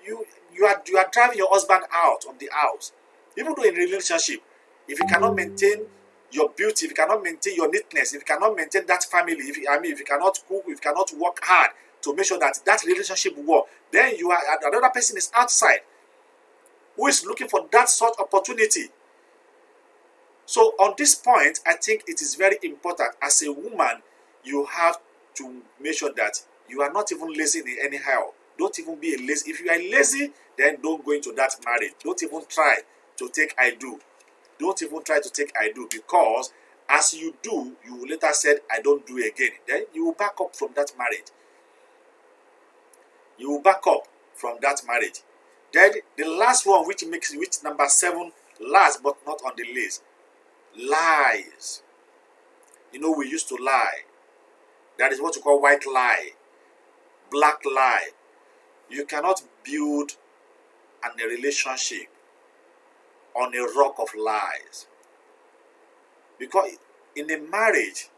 you are driving your husband out of the house. Even though in a relationship, if you cannot maintain your beauty, if you cannot maintain your neatness, if you cannot maintain that family, if you cannot cook, if you cannot work hard to make sure that relationship will work, then another person is outside who is looking for that sort of opportunity. So on this point, I think it is very important. As a woman, you have to make sure that you are not even lazy anyhow. Don't even be lazy. If you are lazy, then don't go into that marriage. Don't even try to take I do. Don't even try to take I do, because as you do, you will later say, I don't do again. Then you will back up from that marriage. You will back up from that marriage. Then the last one, which number 7, last but not on the list, lies. You know, we used to lie. That is what you call white lie, black lie. You cannot build a relationship on a rock of lies. Because in a marriage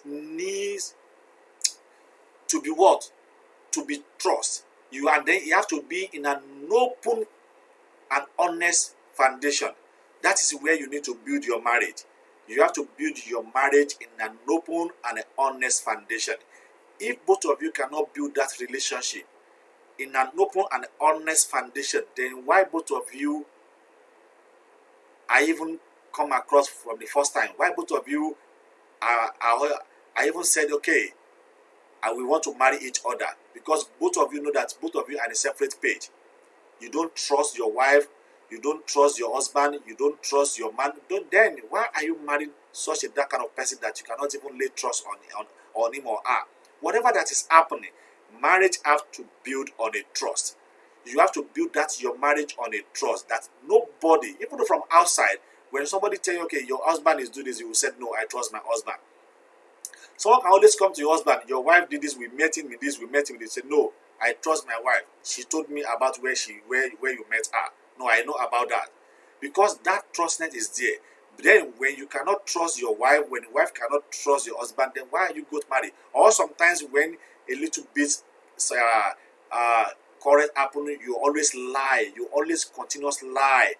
needs to be what? To be trust. You have to be in an open and honest foundation. That is where you need to build your marriage. You have to build your marriage in an open and an honest foundation. If both of you cannot build that relationship in an open and honest foundation, then why both of you are even come across from the first time? Why both of you are even said, okay, we want to marry each other? Because both of you know that both of you are on a separate page. You don't trust your wife, you don't trust your husband, you don't trust your man. Then why are you marrying that kind of person that you cannot even lay trust on him or her? Whatever that is happening, marriage have to build on a trust. You have to build your marriage on a trust that nobody, even though from outside, when somebody tell you, okay, your husband is doing this, you will say, no, I trust my husband. Someone can always come to your husband, your wife did this, we met him with this, we met him with this. Say, no, I trust my wife. She told me about where you met her. No, I know about that. because that trustness is there. Then when you cannot trust your wife, when your wife cannot trust your husband, then why are you got married? Or sometimes when a little bit correct happen, you always lie, you always continuous lie.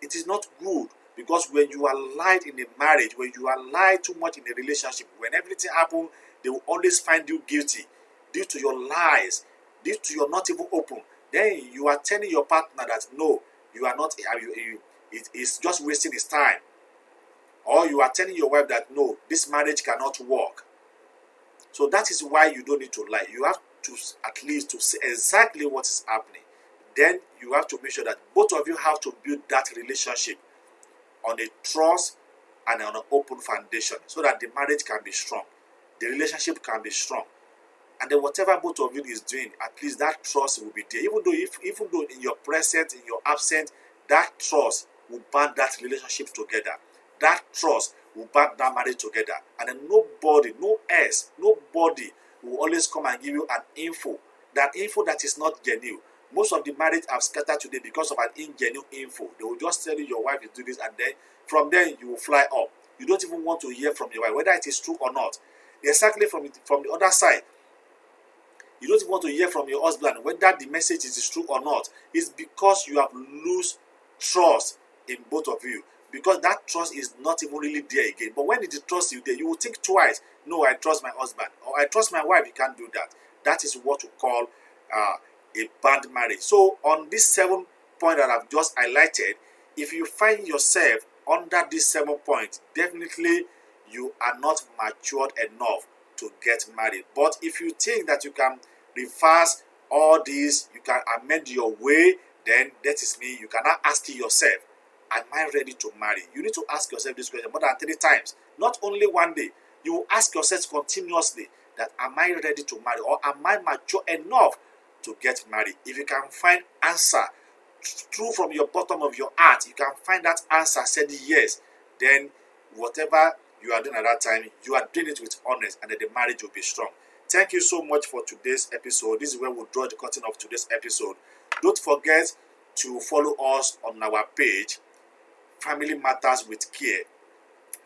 It is not good, because when you are lied in a marriage, when you are lied too much in a relationship, when everything happens, they will always find you guilty due to your lies, due to your not even open. Then you are telling your partner that no, you are not, it is just wasting his time. Or you are telling your wife that no, this marriage cannot work. So that is why you don't need to lie. You have to at least to say exactly what is happening. Then you have to make sure that both of you have to build that relationship on a trust and on an open foundation, so that the marriage can be strong, the relationship can be strong, and then whatever both of you is doing, at least that trust will be there. Even though in your presence, in your absence, that trust will band that relationship together. That trust will band that marriage together. And then nobody will always come and give you an info that is not genuine. Most of the marriage have scattered today because of an ingenuine info. They will just tell you your wife is doing this, and then from there you will fly up. You don't even want to hear from your wife whether it is true or not. Exactly from the other side, you don't even want to hear from your husband whether the message is true or not. It's because you have lost trust in both of you, because that trust is not even really there again. But when it is trust you there, you will think twice. No, I trust my husband, or I trust my wife. You can't do that. That is what we call a bad marriage. So on this 7 point that I've just highlighted, if you find yourself under this 7 points, definitely you are not matured enough to get married. But if you think that you can reverse all these, you can amend your way, then that is me. You cannot ask yourself, am I ready to marry? You need to ask yourself this question more than 3 times, not only one day. You will ask yourself continuously that, am I ready to marry, or am I mature enough to get married? If you can find answer true from your bottom of your heart, you can find that answer said yes, then whatever you are doing at that time, you are doing it with honest, and then the marriage will be strong. Thank you so much for today's episode. This is where we'll draw the curtain of today's episode. Don't forget to follow us on our page, Family Matters with Care.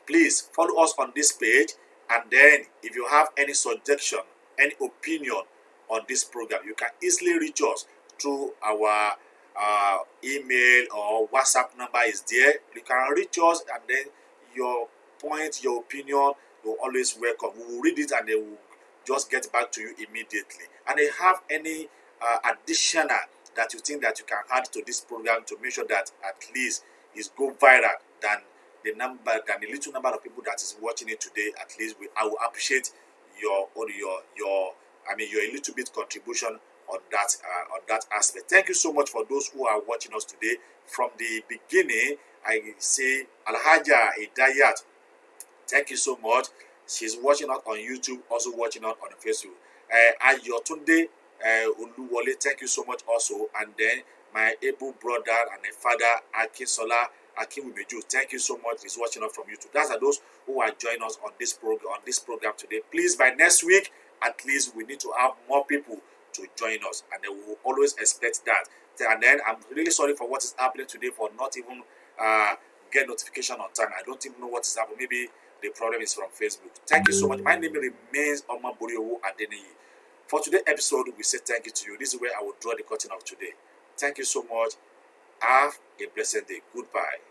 Please follow us on this page, and then if you have any suggestion, any opinion on this program, you can easily reach us through our email or WhatsApp number is there. You can reach us, and then your point, your opinion will always welcome. We will read it, and they will just get back to you immediately. And if you have any additional that you think that you can add to this program to make sure that at least it's go viral than the little number of people that is watching it today, at least I will appreciate your little bit contribution on that aspect. Thank you so much for those who are watching us today. From the beginning, I say Alhaja Idayat, thank you so much. She's watching us on YouTube, also watching us on Facebook. Ayotunde Oluwole, thank you so much also. And then my able brother and my father Akinsola Akinwimeju, thank you so much. He's watching us from YouTube. Those are those who are joining us on this program today. Please, by next week, at least we need to have more people to join us, and they will always expect that. And then I'm really sorry for what is happening today, for not even get notification on time. I don't even know what is happening. Maybe the problem is from Facebook. Thank you so much. My name remains Omoboriowo. For today's episode, we say thank you to you. This is where I will draw the curtain of today. Thank you so much. Have a blessed day. Goodbye.